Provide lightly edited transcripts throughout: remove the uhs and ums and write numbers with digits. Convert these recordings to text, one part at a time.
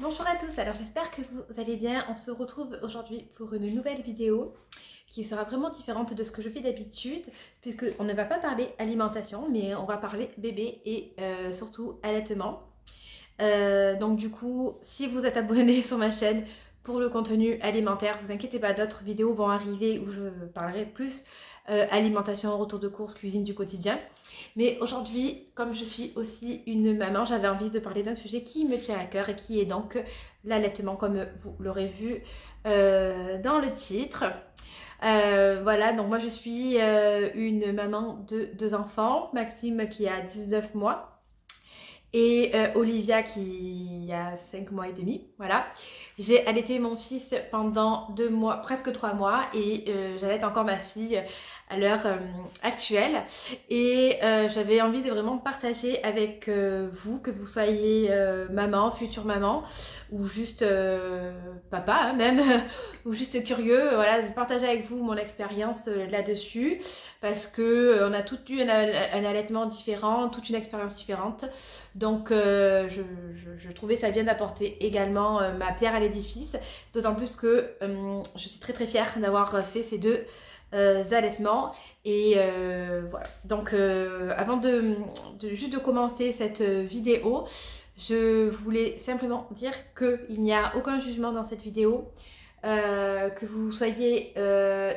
Bonjour à tous, alors j'espère que vous allez bien. On se retrouve aujourd'hui pour une nouvelle vidéo qui sera vraiment différente de ce que je fais d'habitude, puisqu'on ne va pas parler alimentation, mais on va parler bébé et surtout allaitement. Donc du coup, si vous êtes abonné sur ma chaîne pour le contenu alimentaire, vous inquiétez pas, d'autres vidéos vont arriver où je parlerai plus alimentation, retour de course, cuisine du quotidien. Mais aujourd'hui, comme je suis aussi une maman, j'avais envie de parler d'un sujet qui me tient à cœur et qui est donc l'allaitement, comme vous l'aurez vu dans le titre. Voilà, donc moi je suis une maman de 2 enfants, Maxime qui a 19 mois et Olivia qui a 5 mois et demi, voilà. J'ai allaité mon fils pendant 2 mois, presque 3 mois et j'allaite encore ma fille à l'heure actuelle. Et j'avais envie de vraiment partager avec vous, que vous soyez maman, future maman ou juste papa hein, même, ou juste curieux, voilà, de partager avec vous mon expérience là-dessus parce que on a toutes eu un allaitement différent, toute une expérience différente. Donc je trouvais ça bien d'apporter également ma pierre à l'édifice, d'autant plus que je suis très fière d'avoir fait ces deux allaitements. Et voilà, donc avant juste de commencer cette vidéo, je voulais simplement dire qu'il n'y a aucun jugement dans cette vidéo. Que vous soyez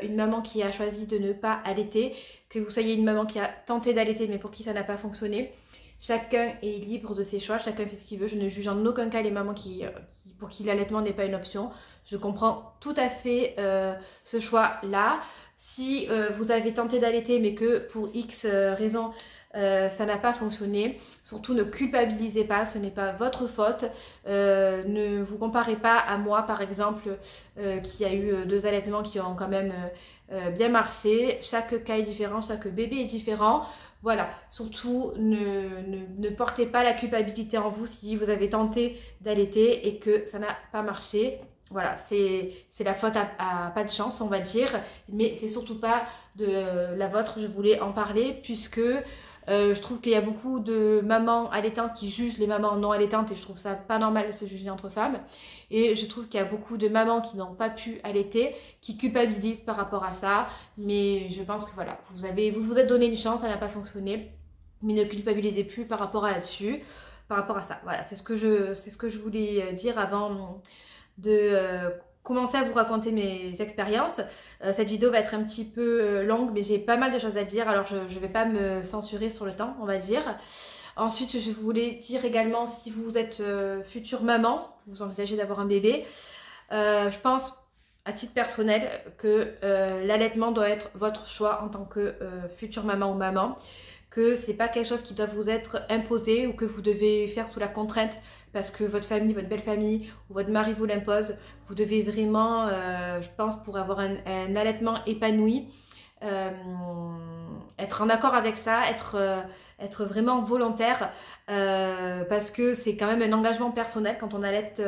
une maman qui a choisi de ne pas allaiter, que vous soyez une maman qui a tenté d'allaiter mais pour qui ça n'a pas fonctionné, chacun est libre de ses choix, chacun fait ce qu'il veut. Je ne juge en aucun cas les mamans pour qui l'allaitement n'est pas une option. Je comprends tout à fait ce choix-là. Si vous avez tenté d'allaiter mais que pour X raisons ça n'a pas fonctionné, surtout ne culpabilisez pas, ce n'est pas votre faute. Ne vous comparez pas à moi par exemple qui a eu 2 allaitements qui ont quand même bien marché. Chaque cas est différent, chaque bébé est différent. Voilà, surtout ne portez pas la culpabilité en vous si vous avez tenté d'allaiter et que ça n'a pas marché. Voilà, c'est la faute à pas de chance, on va dire, mais c'est surtout pas de la vôtre. Je voulais en parler puisque je trouve qu'il y a beaucoup de mamans allaitantes qui jugent les mamans non allaitantes et je trouve ça pas normal de se juger entre femmes. Et je trouve qu'il y a beaucoup de mamans qui n'ont pas pu allaiter, qui culpabilisent par rapport à ça. Mais je pense que voilà, vous vous êtes donné une chance, ça n'a pas fonctionné. Mais ne culpabilisez plus par rapport à là-dessus, par rapport à ça. Voilà, c'est ce que je voulais dire avant de commencer à vous raconter mes expériences. Cette vidéo va être un petit peu longue, mais j'ai pas mal de choses à dire, alors je ne vais pas me censurer sur le temps, on va dire. Ensuite, je voulais dire également, si vous êtes future maman, vous envisagez d'avoir un bébé, je pense à titre personnel que l'allaitement doit être votre choix en tant que future maman ou maman, que c'est pas quelque chose qui doit vous être imposé ou que vous devez faire sous la contrainte parce que votre famille, votre belle famille ou votre mari vous l'impose. Vous devez vraiment, je pense, pour avoir un allaitement épanoui, être en accord avec ça, être vraiment volontaire parce que c'est quand même un engagement personnel quand on allaite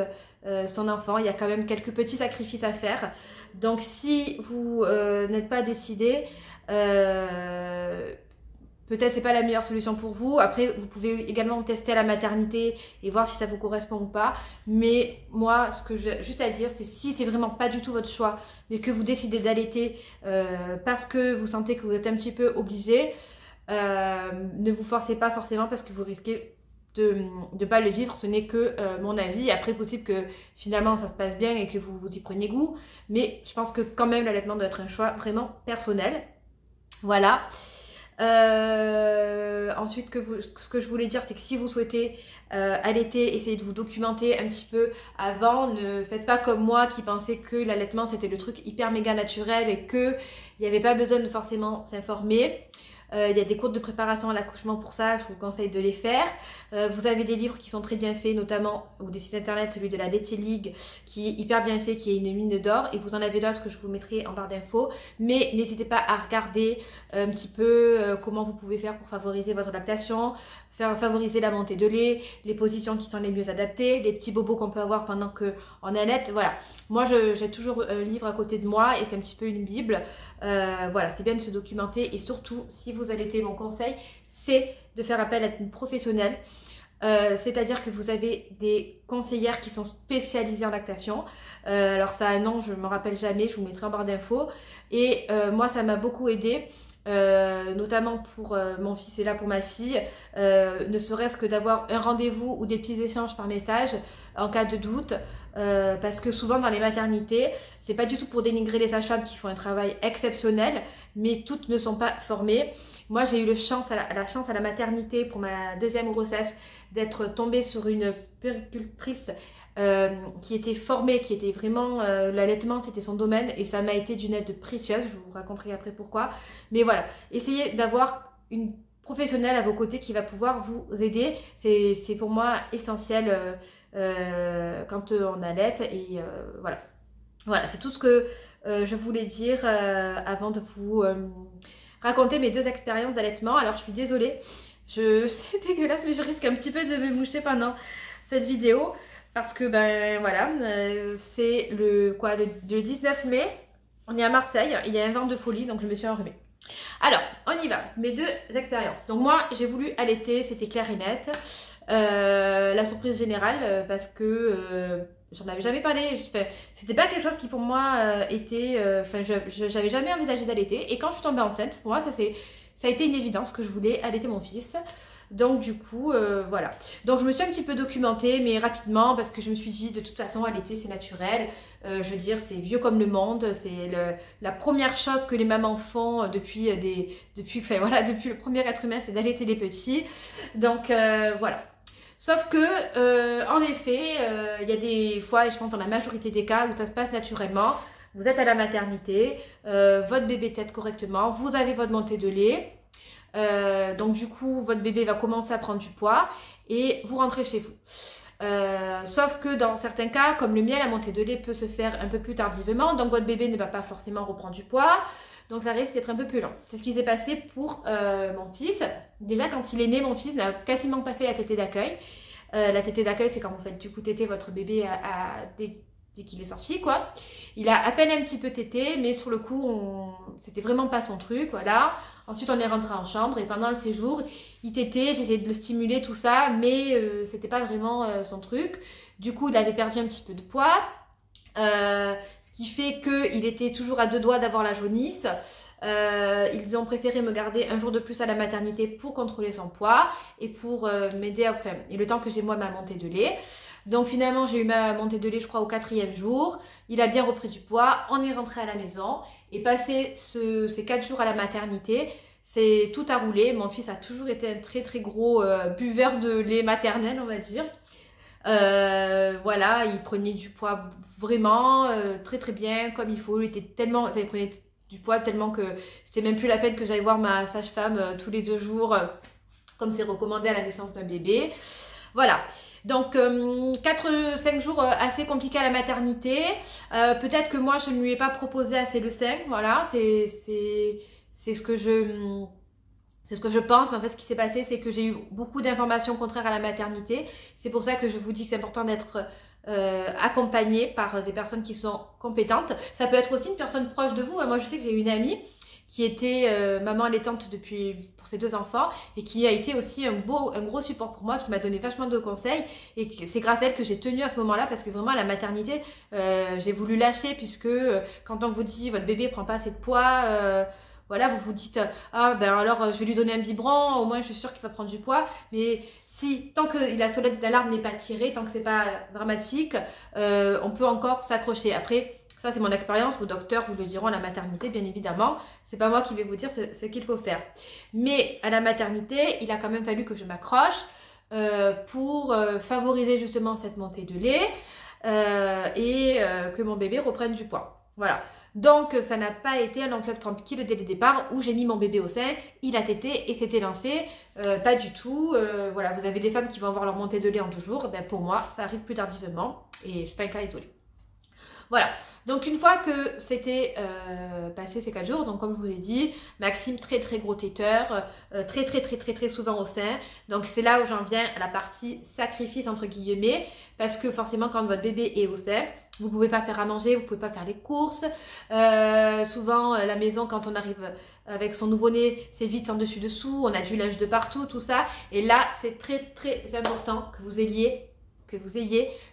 son enfant. Il y a quand même quelques petits sacrifices à faire. Donc si vous n'êtes pas décidé, peut-être c'est pas la meilleure solution pour vous. Après, vous pouvez également tester à la maternité et voir si ça vous correspond ou pas. Mais moi, ce que j'ai juste à dire, c'est si c'est vraiment pas du tout votre choix, mais que vous décidez d'allaiter parce que vous sentez que vous êtes un petit peu obligé, ne vous forcez pas forcément parce que vous risquez de ne pas le vivre. Ce n'est que mon avis. Après, possible que finalement ça se passe bien et que vous y preniez goût. Mais je pense que quand même l'allaitement doit être un choix vraiment personnel. Voilà. Ensuite, ce que je voulais dire, c'est que si vous souhaitez allaiter, essayez de vous documenter un petit peu avant. Ne faites pas comme moi qui pensais que l'allaitement c'était le truc hyper méga naturel et qu'il n'y avait pas besoin de forcément s'informer. Il y a des cours de préparation à l'accouchement pour ça, je vous conseille de les faire. Vous avez des livres qui sont très bien faits, notamment, ou des sites internet, celui de la Laitier League, qui est hyper bien fait, qui est une mine d'or. Et vous en avez d'autres que je vous mettrai en barre d'infos. Mais n'hésitez pas à regarder un petit peu comment vous pouvez faire pour favoriser votre lactation, favoriser la montée de lait, les positions qui sont les mieux adaptées, les petits bobos qu'on peut avoir pendant qu'on allaite. Voilà, moi j'ai toujours un livre à côté de moi et c'est un petit peu une bible. Voilà, c'est bien de se documenter et surtout si vous allaitez, mon conseil c'est de faire appel à une professionnelle C'est-à-dire que vous avez des conseillères qui sont spécialisées en lactation. Alors ça, non, je ne me rappelle jamais, je vous mettrai en barre d'infos. Et moi, ça m'a beaucoup aidé. Notamment pour mon fils et là pour ma fille, ne serait-ce que d'avoir un rendez-vous ou des petits échanges par message en cas de doute, parce que souvent dans les maternités, c'est pas du tout pour dénigrer les sages-femmes qui font un travail exceptionnel, mais toutes ne sont pas formées. Moi j'ai eu la chance à la maternité pour ma deuxième grossesse d'être tombée sur une puéricultrice qui était formée, qui était vraiment, l'allaitement c'était son domaine et ça m'a été d'une aide précieuse, je vous raconterai après pourquoi. Mais voilà, essayez d'avoir une professionnelle à vos côtés qui va pouvoir vous aider, c'est pour moi essentiel quand on allaite et voilà. Voilà, c'est tout ce que je voulais dire avant de vous raconter mes 2 expériences d'allaitement. Alors je suis désolée, c'est dégueulasse mais je risque un petit peu de me moucher pendant cette vidéo. Parce que ben voilà, c'est le 19 mai, on est à Marseille, il y a un vent de folie donc je me suis enrhumée. Alors, on y va, mes 2 expériences. Donc moi, j'ai voulu allaiter, c'était clair et net. La surprise générale, parce que j'en avais jamais parlé, c'était pas quelque chose qui pour moi était... Enfin, j'avais jamais envisagé d'allaiter. Et quand je suis tombée enceinte, pour moi, ça a été une évidence que je voulais allaiter mon fils. Donc du coup, voilà. Donc je me suis un petit peu documentée, mais rapidement, parce que je me suis dit, de toute façon, allaiter, c'est naturel. Je veux dire, c'est vieux comme le monde. C'est la première chose que les mamans font depuis le premier être humain, c'est d'allaiter les petits. Donc voilà. Sauf que, en effet, il y a des fois, et je pense dans la majorité des cas, où ça se passe naturellement. Vous êtes à la maternité, votre bébé tète correctement, vous avez votre montée de lait. Donc du coup votre bébé va commencer à prendre du poids et vous rentrez chez vous, sauf que dans certains cas comme le mien, la montée de lait peut se faire un peu plus tardivement, donc votre bébé ne va pas forcément reprendre du poids, donc ça risque d'être un peu plus lent. C'est ce qui s'est passé pour mon fils. Déjà quand il est né, mon fils n'a quasiment pas fait la tétée d'accueil. La tétée d'accueil, c'est quand vous faites du coup téter votre bébé dès qu'il est sorti quoi. Il a à peine un petit peu tété, mais sur le coup c'était vraiment pas son truc, voilà. Ensuite on est rentré en chambre et pendant le séjour il tétait, j'essayais de le stimuler tout ça, mais c'était pas vraiment son truc. Du coup il avait perdu un petit peu de poids, ce qui fait qu'il était toujours à 2 doigts d'avoir la jaunisse. Ils ont préféré me garder un jour de plus à la maternité pour contrôler son poids et pour m'aider et le temps que j'ai moi ma montée de lait. Donc finalement j'ai eu ma montée de lait je crois au 4e jour, il a bien repris du poids, on est rentré à la maison et passé ces 4 jours à la maternité, c'est tout a roulé. Mon fils a toujours été un très très gros buveur de lait maternel on va dire. Voilà, il prenait du poids vraiment très très bien comme il faut, il était tellement, enfin, il prenait du poids tellement que c'était même plus la peine que j'aille voir ma sage-femme tous les 2 jours comme c'est recommandé à la naissance d'un bébé. Voilà, donc 4-5 jours assez compliqués à la maternité. Peut-être que moi je ne lui ai pas proposé assez le sein, voilà, c'est ce que je pense, mais en fait ce qui s'est passé c'est que j'ai eu beaucoup d'informations contraires à la maternité. C'est pour ça que je vous dis que c'est important d'être accompagné par des personnes qui sont compétentes. Ça peut être aussi une personne proche de vous. Moi je sais que j'ai une amie qui était maman allaitante pour ses 2 enfants et qui a été aussi un gros support pour moi, qui m'a donné vachement de conseils et c'est grâce à elle que j'ai tenu à ce moment-là, parce que vraiment à la maternité j'ai voulu lâcher, puisque quand on vous dit votre bébé prend pas assez de poids, voilà, vous vous dites ah ben alors je vais lui donner un biberon, au moins je suis sûre qu'il va prendre du poids. Mais si tant que la sonnette d'alarme n'est pas tirée, tant que c'est pas dramatique, on peut encore s'accrocher. Après ça c'est mon expérience, vos docteurs vous le diront à la maternité bien évidemment, c'est pas moi qui vais vous dire ce qu'il faut faire. Mais à la maternité il a quand même fallu que je m'accroche pour favoriser justement cette montée de lait et que mon bébé reprenne du poids. Voilà. Donc ça n'a pas été un long fleuve tranquille dès le départ où j'ai mis mon bébé au sein, il a tété et c'était lancé, pas du tout. Voilà, vous avez des femmes qui vont avoir leur montée de lait en 2 jours, ben pour moi ça arrive plus tardivement et je suis pas un cas isolé. Voilà, donc une fois que c'était passé ces 4 jours, donc comme je vous ai dit, Maxime très gros téteur, très souvent au sein. Donc c'est là où j'en viens à la partie sacrifice entre guillemets, parce que forcément quand votre bébé est au sein, vous ne pouvez pas faire à manger, vous ne pouvez pas faire les courses. Souvent la maison quand on arrive avec son nouveau-né, c'est vite en dessus dessous, on a du linge de partout, tout ça. Et là c'est très important que vous ayez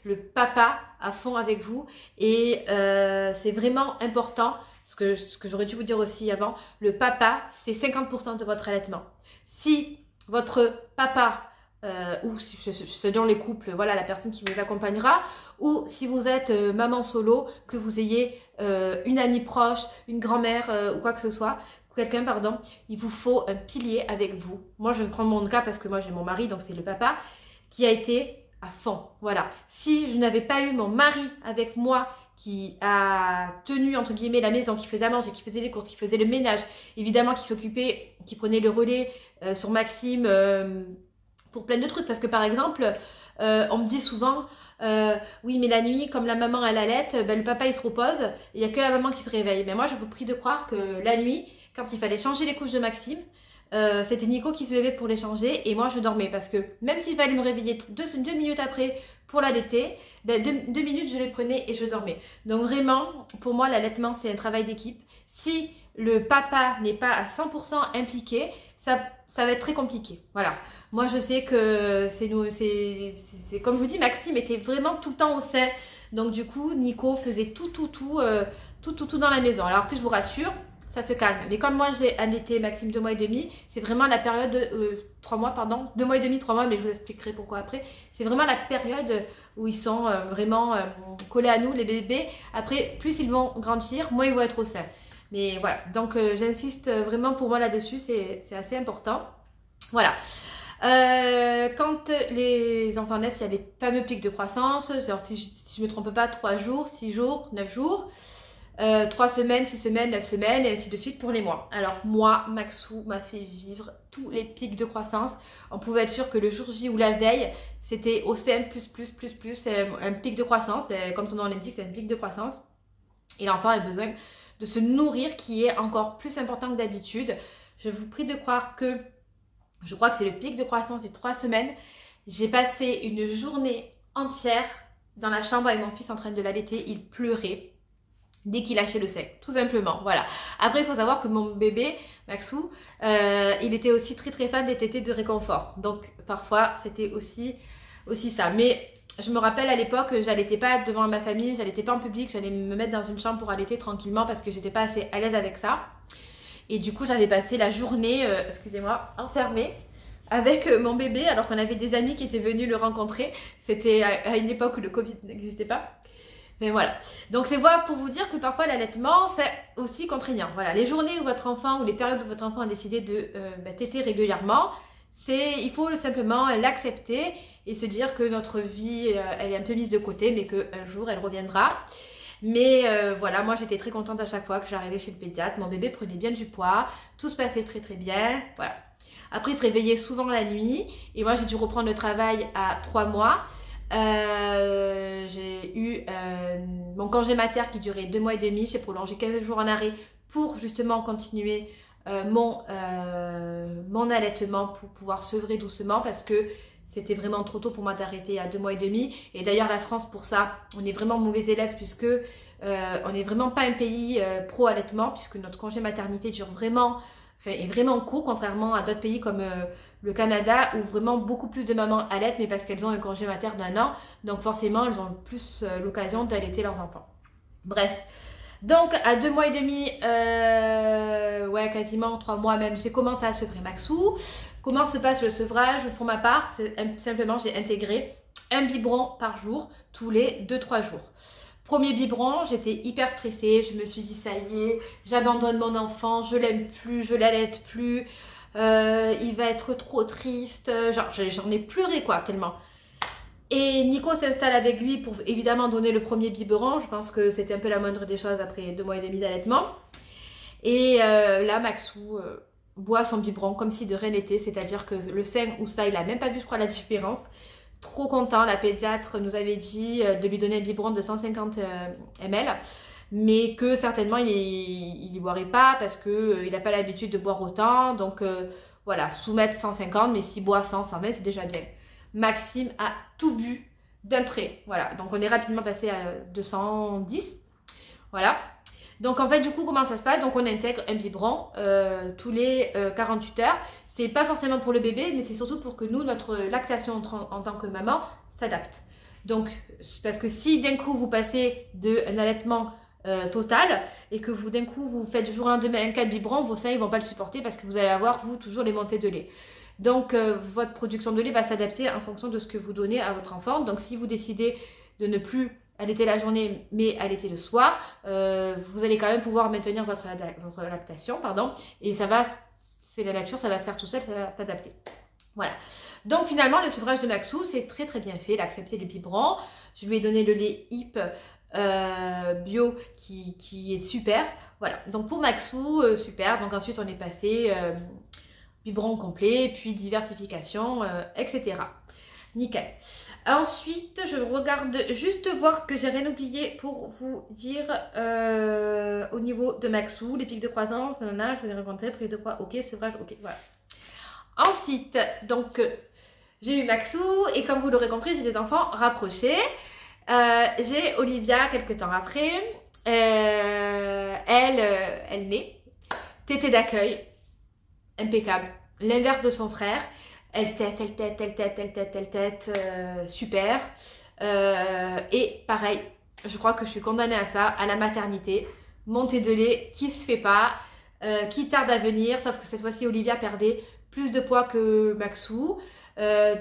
le papa à fond avec vous et c'est vraiment important, ce que j'aurais dû vous dire aussi avant, le papa c'est 50% de votre allaitement. Si votre papa ou selon les couples, voilà la personne qui vous accompagnera, ou si vous êtes maman solo, que vous ayez une amie proche, une grand-mère ou quoi que ce soit, quelqu'un pardon, il vous faut un pilier avec vous. Moi je vais prendre mon cas parce que moi j'ai mon mari, donc c'est le papa qui a été à fond, voilà. Si je n'avais pas eu mon mari avec moi qui a tenu entre guillemets la maison, qui faisait à manger, qui faisait les courses, qui faisait le ménage, évidemment qui s'occupait, qui prenait le relais sur Maxime pour plein de trucs, parce que par exemple on me dit souvent oui mais la nuit comme la maman elle allait, ben, le papa il se repose, il n'y a que la maman qui se réveille. Mais moi je vous prie de croire que la nuit quand il fallait changer les couches de Maxime, c'était Nico qui se levait pour les changer et moi je dormais, parce que même s'il fallait me réveiller deux minutes après pour l'allaiter, ben deux minutes je les prenais et je dormais. Donc vraiment pour moi l'allaitement c'est un travail d'équipe. Si le papa n'est pas à 100% impliqué, ça va être très compliqué. Voilà, moi je sais que c'est comme je vous dis, Maxime était vraiment tout le temps au sein, donc du coup Nico faisait tout dans la maison. Alors après je vous rassure, ça se calme. Mais comme moi j'ai allaité Maxime 2 mois et demi, c'est vraiment la période de 3 mois, pardon, 2 mois et demi, 3 mois, mais je vous expliquerai pourquoi après. C'est vraiment la période où ils sont vraiment collés à nous, les bébés. Après, plus ils vont grandir, moins ils vont être au sein. Mais voilà, donc j'insiste vraiment pour moi là-dessus, c'est assez important. Voilà. Quand les enfants naissent, il y a les fameux pics de croissance. Alors, si je ne me trompe pas, 3 jours, 6 jours, 9 jours. 3 semaines, 6 semaines, 9 semaines et ainsi de suite pour les mois. Alors moi, Maxou m'a fait vivre tous les pics de croissance. On pouvait être sûr que le jour J ou la veille, c'était au sein plus, un pic de croissance. Ben, comme son nom l'indique, c'est un pic de croissance. Et l'enfant a besoin de se nourrir qui est encore plus important que d'habitude. Je vous prie de croire que, je crois que c'est le pic de croissance des 3 semaines. J'ai passé une journée entière dans la chambre avec mon fils en train de l'allaiter. Il pleurait dès qu'il lâchait le sein, tout simplement, voilà. Après, il faut savoir que mon bébé, Maxou, il était aussi très fan des tétés de réconfort. Donc, parfois, c'était aussi ça. Mais je me rappelle à l'époque, j'allaitais pas devant ma famille, j'allaitais pas en public, j'allais me mettre dans une chambre pour allaiter tranquillement parce que j'étais pas assez à l'aise avec ça. Et du coup, j'avais passé la journée, excusez-moi, enfermée avec mon bébé, alors qu'on avait des amis qui étaient venus le rencontrer. C'était à une époque où le Covid n'existait pas. Mais voilà, donc c'est voilà pour vous dire que parfois l'allaitement c'est aussi contraignant. Voilà, les journées où votre enfant ou les périodes où votre enfant a décidé de téter régulièrement, il faut simplement l'accepter et se dire que notre vie elle est un peu mise de côté, mais qu'un jour elle reviendra. Mais voilà, moi j'étais très contente à chaque fois que j'arrivais chez le pédiatre, mon bébé prenait bien du poids, tout se passait très bien, voilà. Après il se réveillait souvent la nuit et moi j'ai dû reprendre le travail à 3 mois. J'ai eu mon congé mater qui durait 2 mois et demi. J'ai prolongé 15 jours en arrêt pour justement continuer mon allaitement pour pouvoir sevrer doucement parce que c'était vraiment trop tôt pour moi d'arrêter à 2 mois et demi. Et d'ailleurs la France pour ça, on est vraiment mauvais élèves puisque on n'est vraiment pas un pays pro-allaitement puisque notre congé maternité dure vraiment... est vraiment court, contrairement à d'autres pays comme le Canada où vraiment beaucoup plus de mamans allaitent, mais parce qu'elles ont un congé mater d'1 an, donc forcément elles ont plus l'occasion d'allaiter leurs enfants. Bref, donc à 2 mois et demi, ouais quasiment 3 mois même, j'ai commencé à sevrer Maxou. Comment se passe le sevrage? Pour ma part, simplement j'ai intégré un biberon par jour, tous les 2-3 jours. Premier biberon, j'étais hyper stressée, je me suis dit ça y est, j'abandonne mon enfant, je l'aime plus, je l'allaite plus, il va être trop triste, genre j'en ai pleuré quoi, tellement. Et Nico s'installe avec lui pour évidemment donner le premier biberon, je pense que c'était un peu la moindre des choses après 2 mois et demi d'allaitement. Et là Maxou boit son biberon comme si de rien n'était, c'est-à-dire que le sein ou ça, il a même pas vu je crois la différence. trop content. La pédiatre nous avait dit de lui donner un biberon de 150 ml, mais que certainement il n'y boirait pas parce qu'il n'a pas l'habitude de boire autant. Donc voilà, soumettre 150, mais s'il boit 100, 120, c'est déjà bien. Maxime a tout bu d'un trait. Voilà, donc on est rapidement passé à 210. Voilà. Donc en fait du coup comment ça se passe? Donc on intègre un biberon tous les 48 heures. C'est pas forcément pour le bébé, mais c'est surtout pour que nous, notre lactation en tant que maman s'adapte. Donc parce que si d'un coup vous passez d'un allaitement total et que vous d'un coup vous faites du jour au lendemain un 4 biberons, vos seins ils vont pas le supporter parce que vous allez avoir vous toujours les montées de lait. Donc votre production de lait va s'adapter en fonction de ce que vous donnez à votre enfant. Donc si vous décidez de ne plus allaiter la journée mais allaiter le soir, vous allez quand même pouvoir maintenir votre lactation, pardon, et ça va, c'est la nature, ça va se faire tout seul, ça va s'adapter. Voilà. Donc finalement le sevrage de Maxou c'est très très bien fait, il a accepté le biberon, je lui ai donné le lait HIP bio qui est super. Voilà, donc pour Maxou, super. Donc ensuite on est passé biberon complet, puis diversification, etc. Nickel. Ensuite, je regarde juste voir que j'ai rien oublié pour vous dire au niveau de Maxou, les pics de croissance, je vous ai raconté, prise de poids, ok, sevrage, ok, voilà. Ensuite, donc j'ai eu Maxou et comme vous l'aurez compris, j'ai des enfants rapprochés. J'ai Olivia quelques temps après, elle naît, tétée d'accueil, impeccable, l'inverse de son frère, elle tète, super, et pareil, je crois que je suis condamnée à ça, à la maternité, montée de lait qui se fait pas, qui tarde à venir, sauf que cette fois-ci Olivia perdait plus de poids que Maxou,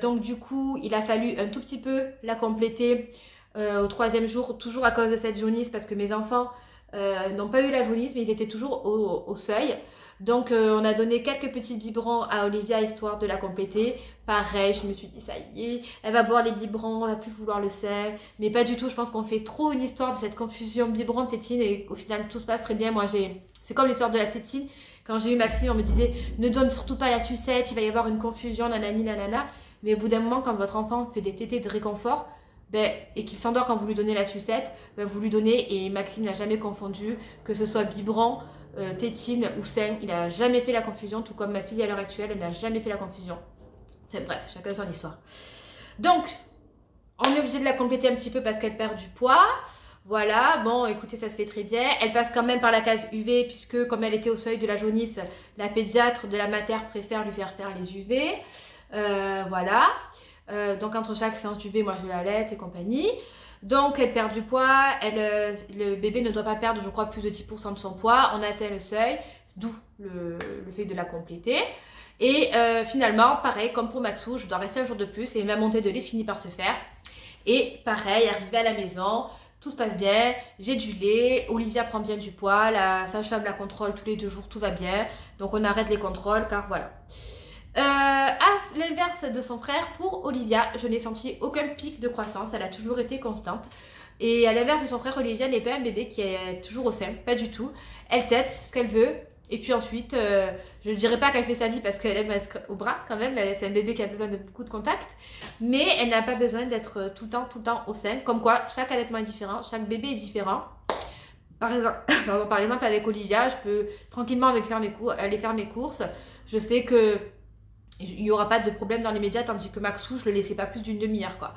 donc du coup il a fallu un tout petit peu la compléter au 3e jour, toujours à cause de cette jaunisse, parce que mes enfants n'ont pas eu la jaunisse, mais ils étaient toujours au seuil. Donc on a donné quelques petits biberons à Olivia, histoire de la compléter. Pareil, je me suis dit, ça y est, elle va boire les biberons, elle va plus vouloir le sein. Mais pas du tout, je pense qu'on fait trop une histoire de cette confusion biberon-tétine, et au final, tout se passe très bien. Moi, c'est comme l'histoire de la tétine. Quand j'ai eu Maxime, on me disait, ne donne surtout pas la sucette, il va y avoir une confusion, nanani, nanana. Mais au bout d'un moment, quand votre enfant fait des tétés de réconfort, et qu'il s'endort quand vous lui donnez la sucette, vous lui donnez, et Maxime n'a jamais confondu, que ce soit biberon, tétine ou sein, il n'a jamais fait la confusion, tout comme ma fille à l'heure actuelle, elle n'a jamais fait la confusion. Enfin, bref, chacun son histoire. Donc, on est obligé de la compléter un petit peu parce qu'elle perd du poids. Voilà, bon, écoutez, ça se fait très bien. Elle passe quand même par la case UV, puisque comme elle était au seuil de la jaunisse, la pédiatre de la mater préfère lui faire les UV. Voilà. Donc entre chaque séance d'UV, moi je l'allaite et compagnie. Donc elle perd du poids, le bébé ne doit pas perdre, je crois, plus de 10% de son poids. On atteint le seuil, d'où le fait de la compléter. Et finalement, pareil, comme pour Maxou, je dois rester un jour de plus et ma montée de lait finit par se faire. Et pareil, arrivé à la maison, tout se passe bien, j'ai du lait, Olivia prend bien du poids, la sage-femme la contrôle tous les 2 jours, tout va bien. Donc on arrête les contrôles car voilà. À l'inverse de son frère, pour Olivia, je n'ai senti aucun pic de croissance, elle a toujours été constante. Et à l'inverse de son frère, Olivia n'est pas un bébé qui est toujours au sein, pas du tout. Elle tète ce qu'elle veut, et puis ensuite, je ne dirais pas qu'elle fait sa vie parce qu'elle aime être au bras quand même, c'est un bébé qui a besoin de beaucoup de contact, mais elle n'a pas besoin d'être tout le temps au sein, comme quoi chaque allaitement est différent, chaque bébé est différent. Par exemple, avec Olivia, je peux tranquillement aller faire mes courses, je sais que il n'y aura pas de problème dans les médias, tandis que Maxou, je le laissais pas plus d'une demi-heure, quoi.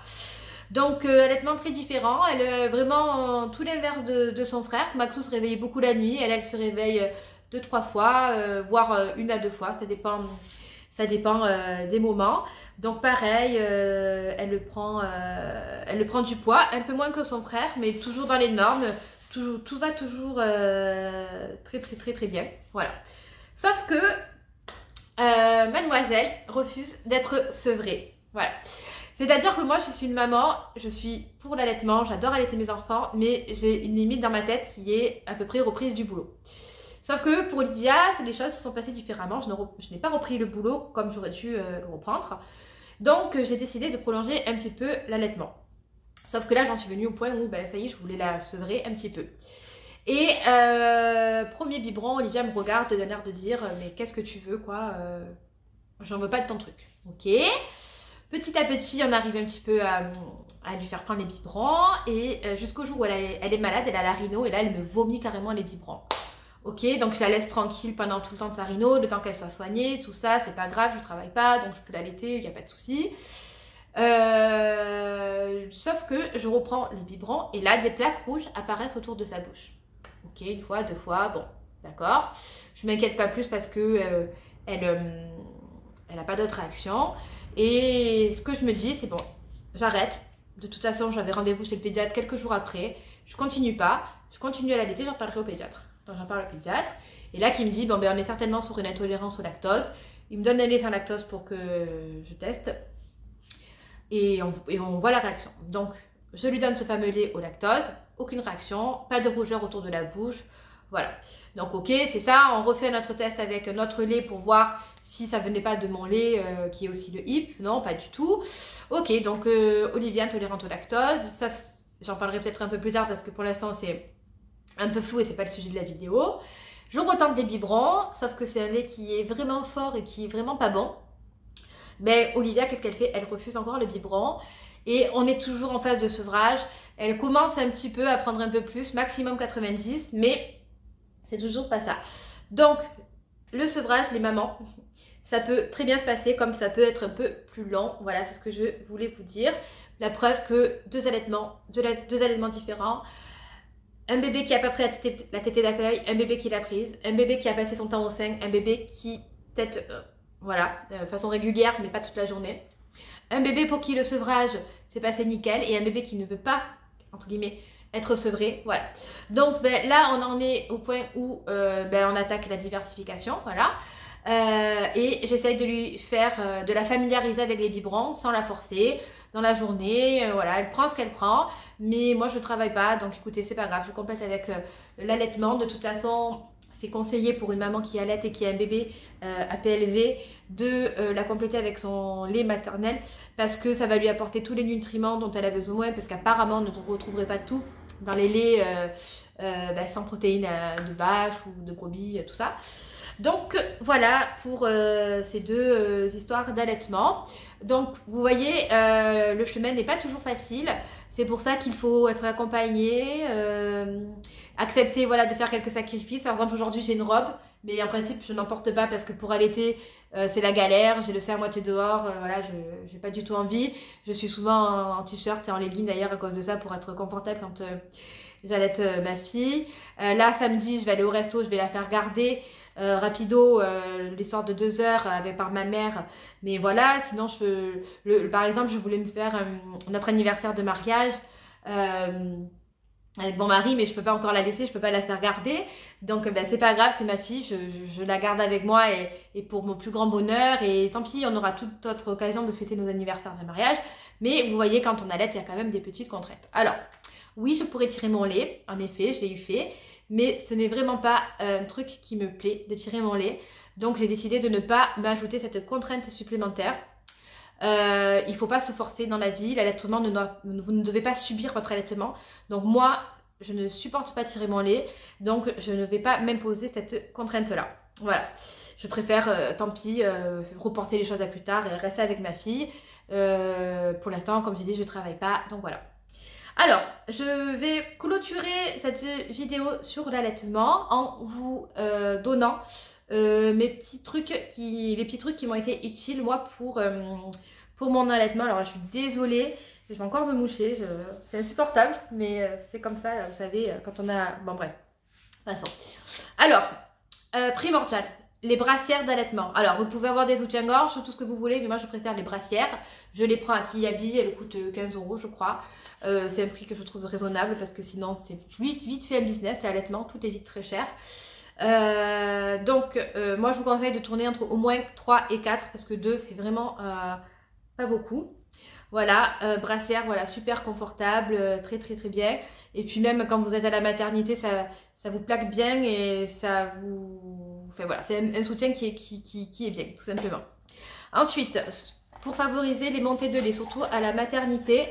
Donc, allaitement très différent. Elle est vraiment tout l'inverse de son frère. Maxou se réveillait beaucoup la nuit. Elle se réveille 2-3 fois, voire 1 à 2 fois. Ça dépend des moments. Donc, pareil, elle prend du poids, un peu moins que son frère, mais toujours dans les normes. Tout va toujours très bien. Voilà. Sauf que mademoiselle refuse d'être sevrée. Voilà. C'est-à-dire que moi, je suis une maman, je suis pour l'allaitement, j'adore allaiter mes enfants, mais j'ai une limite dans ma tête qui est à peu près reprise du boulot. Sauf que pour Olivia, les choses se sont passées différemment. Je n'ai pas repris le boulot comme j'aurais dû le reprendre. Donc, j'ai décidé de prolonger un petit peu l'allaitement. Sauf que là, j'en suis venue au point où, ça y est, je voulais la sevrer un petit peu. Et premier biberon, Olivia me regarde d'un air de dire « Mais qu'est-ce que tu veux, quoi J'en veux pas de ton truc. » Ok. Petit à petit, on arrive un petit peu à lui faire prendre les biberons et jusqu'au jour où elle est malade, elle a la rhino et là elle me vomit carrément les biberons. Ok, donc je la laisse tranquille pendant tout le temps de sa rhino, le temps qu'elle soit soignée, tout ça, c'est pas grave, je travaille pas, donc je peux l'allaiter, il n'y a pas de souci. Sauf que je reprends les biberons et là des plaques rouges apparaissent autour de sa bouche. Ok, une fois, deux fois, bon, d'accord. Je m'inquiète pas plus parce que elle n'a pas d'autre réaction. Et ce que je me dis, c'est bon, j'arrête. De toute façon, j'avais rendez-vous chez le pédiatre quelques jours après. Je continue pas, je continue à l'allaiter, j'en parlerai au pédiatre. Donc j'en parle au pédiatre. Et là, qui me dit, bon, ben, on est certainement sur une intolérance au lactose. Il me donne un lait sans lactose pour que je teste. Et on voit la réaction. Donc, je lui donne ce fameux lait au lactose. Aucune réaction, pas de rougeur autour de la bouche. Voilà. Donc, ok, c'est ça. On refait notre test avec notre lait pour voir si ça venait pas de mon lait qui est aussi le HIP. Non, pas du tout. Ok, donc Olivia intolérante au lactose. Ça, j'en parlerai peut-être un peu plus tard parce que pour l'instant, c'est un peu flou et c'est pas le sujet de la vidéo. Je retente des biberons, sauf que c'est un lait qui est vraiment fort et qui est vraiment pas bon. Mais Olivia, qu'est-ce qu'elle fait? Elle refuse encore le biberon. Et on est toujours en phase de sevrage. Elle commence un petit peu à prendre un peu plus, maximum 90, mais c'est toujours pas ça. Donc, le sevrage, les mamans, ça peut très bien se passer comme ça peut être un peu plus long. Voilà, c'est ce que je voulais vous dire. La preuve que deux allaitements différents. Un bébé qui n'a pas pris la tétée d'accueil, un bébé qui l'a prise, un bébé qui a passé son temps au sein, un bébé qui tète, voilà, de façon régulière, mais pas toute la journée. Un bébé pour qui le sevrage s'est passé nickel et un bébé qui ne veut pas, entre guillemets, être sevré, voilà. Donc ben, là, on en est au point où on attaque la diversification, voilà. Et j'essaye de lui faire, de la familiariser avec les biberons sans la forcer dans la journée, voilà, elle prend ce qu'elle prend, mais moi je ne travaille pas, donc écoutez, c'est pas grave, je complète avec l'allaitement. De toute façon, c'est conseillé pour une maman qui allaite et qui a un bébé à PLV de la compléter avec son lait maternel parce que ça va lui apporter tous les nutriments dont elle a besoin, parce qu'apparemment on ne retrouverait pas tout dans les laits sans protéines de vache ou de brebis, tout ça. Donc voilà pour ces deux histoires d'allaitement. Donc vous voyez, le chemin n'est pas toujours facile. C'est pour ça qu'il faut être accompagné, accepter voilà, de faire quelques sacrifices. Par exemple, aujourd'hui j'ai une robe, mais en principe je n'en porte pas parce que pour allaiter c'est la galère. J'ai le sein à moitié dehors, voilà, je n'ai pas du tout envie. Je suis souvent en t-shirt et en legging d'ailleurs à cause de ça pour être confortable quand j'allaite ma fille. Là samedi je vais aller au resto, je vais la faire garder. Rapido, l'histoire de 2 heures par ma mère, mais voilà, sinon par exemple je voulais me faire notre anniversaire de mariage avec mon mari, mais je peux pas encore la laisser, je peux pas la faire garder, donc c'est pas grave, c'est ma fille, je la garde avec moi et pour mon plus grand bonheur, et tant pis, on aura toute autre occasion de fêter nos anniversaires de mariage, mais vous voyez, quand on allaite, il y a quand même des petites contraintes. Alors, oui, je pourrais tirer mon lait, en effet, je l'ai eu fait, mais ce n'est vraiment pas un truc qui me plaît de tirer mon lait. Donc j'ai décidé de ne pas m'ajouter cette contrainte supplémentaire. Il ne faut pas se forcer dans la vie. L'allaitement, vous ne devez pas subir votre allaitement. Donc moi, je ne supporte pas tirer mon lait. Donc je ne vais pas m'imposer cette contrainte-là. Voilà. Je préfère, tant pis, reporter les choses à plus tard et rester avec ma fille. Pour l'instant, comme je dis, je ne travaille pas. Donc voilà. Alors, je vais clôturer cette vidéo sur l'allaitement en vous donnant les petits trucs qui m'ont été utiles moi pour mon allaitement. Alors, je suis désolée, je vais encore me moucher, c'est insupportable, mais c'est comme ça, vous savez, quand on a... Bon, bref, passons. Alors, primordial. Les brassières d'allaitement. Alors, vous pouvez avoir des soutiens-gorge, tout ce que vous voulez, mais moi, je préfère les brassières. Je les prends à Kiabi, elles coûtent 15 €, je crois. C'est un prix que je trouve raisonnable parce que sinon, c'est vite fait un business, l'allaitement, tout est vite très cher. Moi, je vous conseille de tourner entre au moins 3 et 4 parce que 2, c'est vraiment pas beaucoup. Voilà, brassière, voilà, super confortable, très bien. Et puis même quand vous êtes à la maternité, ça vous plaque bien et ça vous... Enfin voilà, c'est un soutien qui est bien, tout simplement. Ensuite, pour favoriser les montées de lait, surtout à la maternité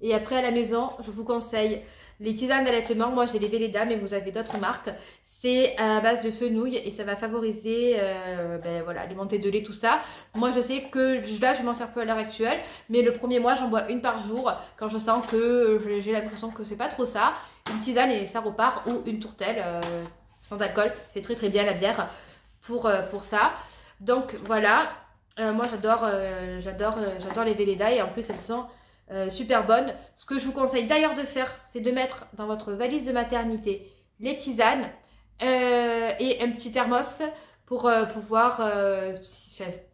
Et après à la maison, je vous conseille les tisanes d'allaitement. Moi j'ai les Velleda, mais vous avez d'autres marques. C'est à base de fenouil et ça va favoriser voilà, les montées de lait, tout ça. Moi je sais que là je m'en sers peu à l'heure actuelle, mais le premier mois j'en bois une par jour quand je sens que j'ai l'impression que c'est pas trop ça. Une tisane et ça repart, ou une tourtelle sans alcool. C'est très très bien la bière pour ça. Donc voilà, moi j'adore les Velleda et en plus elles sont super bonnes. Ce que je vous conseille d'ailleurs de faire, c'est de mettre dans votre valise de maternité les tisanes et un petit thermos pour pouvoir...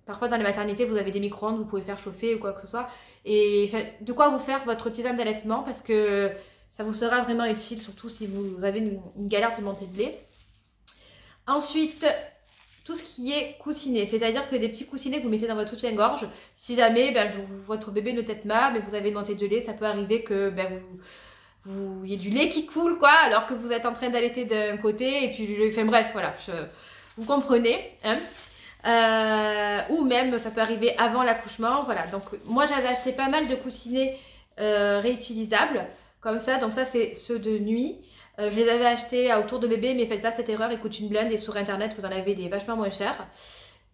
parfois dans les maternités, vous avez des micro-ondes, vous pouvez faire chauffer ou quoi que ce soit. Et de quoi vous faire votre tisane d'allaitement parce que ça vous sera vraiment utile, surtout si vous avez une galère de montée de lait. Ensuite, tout ce qui est coussinet, c'est-à-dire que des petits coussinets que vous mettez dans votre soutien-gorge, si jamais votre bébé ne tète pas, mais vous avez une montée de lait, ça peut arriver que y ait du lait qui coule, quoi, alors que vous êtes en train d'allaiter d'un côté, et puis, enfin bref, voilà, vous comprenez, hein. Ou même, ça peut arriver avant l'accouchement, voilà. Donc, moi, j'avais acheté pas mal de coussinets réutilisables, comme ça, donc ça, c'est ceux de nuit. Je les avais achetés autour de bébé, mais faites pas cette erreur, ils coûtent une blinde et sur internet vous en avez des vachement moins chers.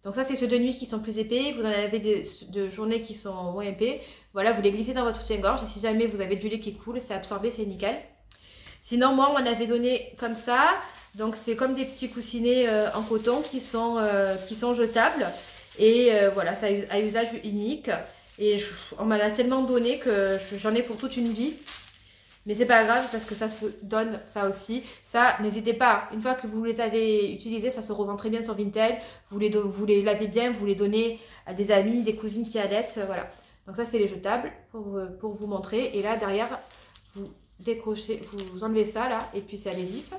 Donc ça c'est ceux de nuit qui sont plus épais, vous en avez des de journée qui sont moins épais. Voilà, vous les glissez dans votre soutien-gorge et si jamais vous avez du lait qui coule, c'est absorbé, c'est nickel. Sinon moi on m'en avait donné comme ça, donc c'est comme des petits coussinets en coton qui sont jetables. Et voilà, c'est à usage unique. Et on m'en a tellement donné que j'en ai pour toute une vie. Mais c'est pas grave parce que ça se donne ça aussi. Ça, n'hésitez pas. Une fois que vous les avez utilisés, ça se revend très bien sur Vinted. Vous les lavez bien, vous les donnez à des amis, des cousines qui allaitent. Voilà. Donc ça, c'est les jetables pour vous montrer. Et là, derrière, vous décrochez, vous enlevez ça là. Et puis c'est adhésif.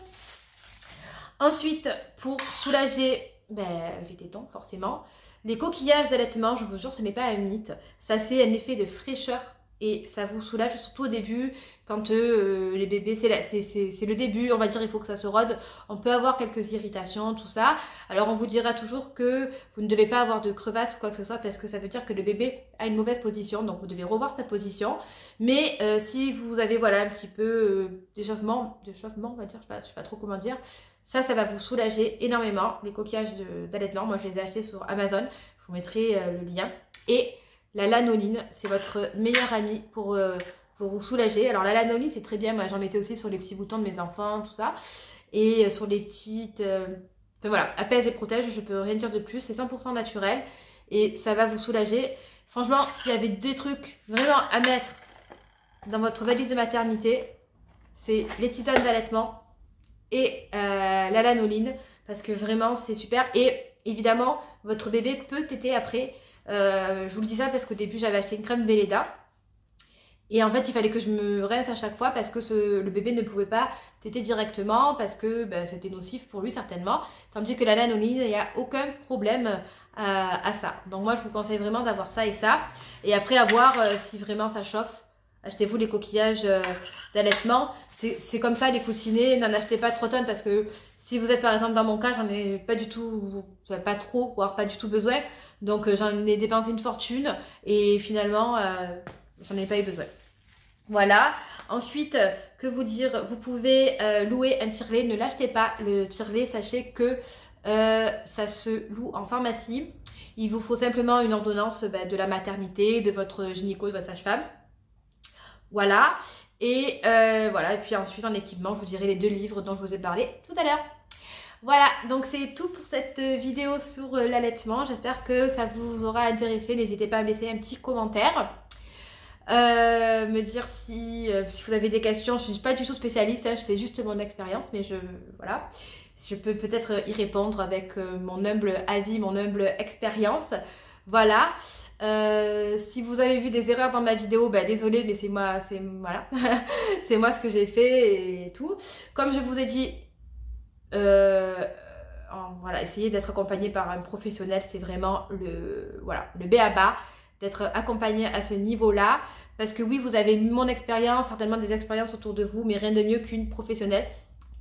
Ensuite, pour soulager les tétons, forcément. Les coquillages d'allaitement, je vous jure, ce n'est pas un mythe. Ça fait un effet de fraîcheur. Et ça vous soulage surtout au début quand les bébés, c'est le début, on va dire il faut que ça se rôde. On peut avoir quelques irritations, tout ça. Alors on vous dira toujours que vous ne devez pas avoir de crevasse ou quoi que ce soit parce que ça veut dire que le bébé a une mauvaise position. Donc vous devez revoir sa position. Mais si vous avez voilà, un petit peu d'échauffement, on va dire, je sais pas trop comment dire. Ça va vous soulager énormément. Les coquillages d'allaitement, moi je les ai achetés sur Amazon. Je vous mettrai le lien. Et la lanoline, c'est votre meilleure amie pour vous soulager. Alors la lanoline, c'est très bien. Moi, j'en mettais aussi sur les petits boutons de mes enfants, tout ça. Et sur les petites... Enfin voilà, apaise et protège, je peux rien dire de plus. C'est 100% naturel et ça va vous soulager. Franchement, s'il y avait deux trucs vraiment à mettre dans votre valise de maternité, c'est les tisanes d'allaitement et la lanoline. Parce que vraiment, c'est super. Et évidemment, votre bébé peut téter après. Je vous le dis ça parce qu'au début j'avais acheté une crème Velleda et en fait il fallait que je me rince à chaque fois parce que le bébé ne pouvait pas téter directement parce que c'était nocif pour lui certainement, tandis que la lanoline il n'y a aucun problème à ça. Donc moi je vous conseille vraiment d'avoir ça et ça, et après à voir si vraiment ça chauffe, achetez-vous les coquillages d'allaitement. C'est comme ça les coussinets, n'en achetez pas trop tonnes parce que si vous êtes par exemple dans mon cas, j'en ai pas du tout, pas trop, voire pas du tout besoin. Donc j'en ai dépensé une fortune et finalement j'en ai pas eu besoin. Voilà. Ensuite, que vous dire, vous pouvez louer un tire-lait, ne l'achetez pas. Le tire-lait, sachez que ça se loue en pharmacie. Il vous faut simplement une ordonnance de la maternité, de votre gynéco, de votre sage-femme. Voilà. Et voilà. Et puis ensuite en équipement, je vous dirai les 2 livres dont je vous ai parlé tout à l'heure. Voilà, donc c'est tout pour cette vidéo sur l'allaitement. J'espère que ça vous aura intéressé. N'hésitez pas à me laisser un petit commentaire. Me dire si vous avez des questions. Je ne suis pas du tout spécialiste, hein, c'est juste mon expérience. Mais voilà, je peux peut-être y répondre avec mon humble avis, mon humble expérience. Voilà. Si vous avez vu des erreurs dans ma vidéo, désolé, mais c'est moi, voilà. C'est moi ce que j'ai fait et tout. Comme je vous ai dit... voilà, essayez d'être accompagné par un professionnel, c'est vraiment le b.a.-ba, d'être accompagné à ce niveau-là, parce que oui, vous avez mon expérience, certainement des expériences autour de vous, mais rien de mieux qu'une professionnelle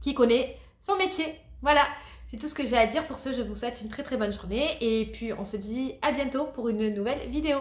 qui connaît son métier. Voilà, c'est tout ce que j'ai à dire. Sur ce, je vous souhaite une très très bonne journée et puis on se dit à bientôt pour une nouvelle vidéo.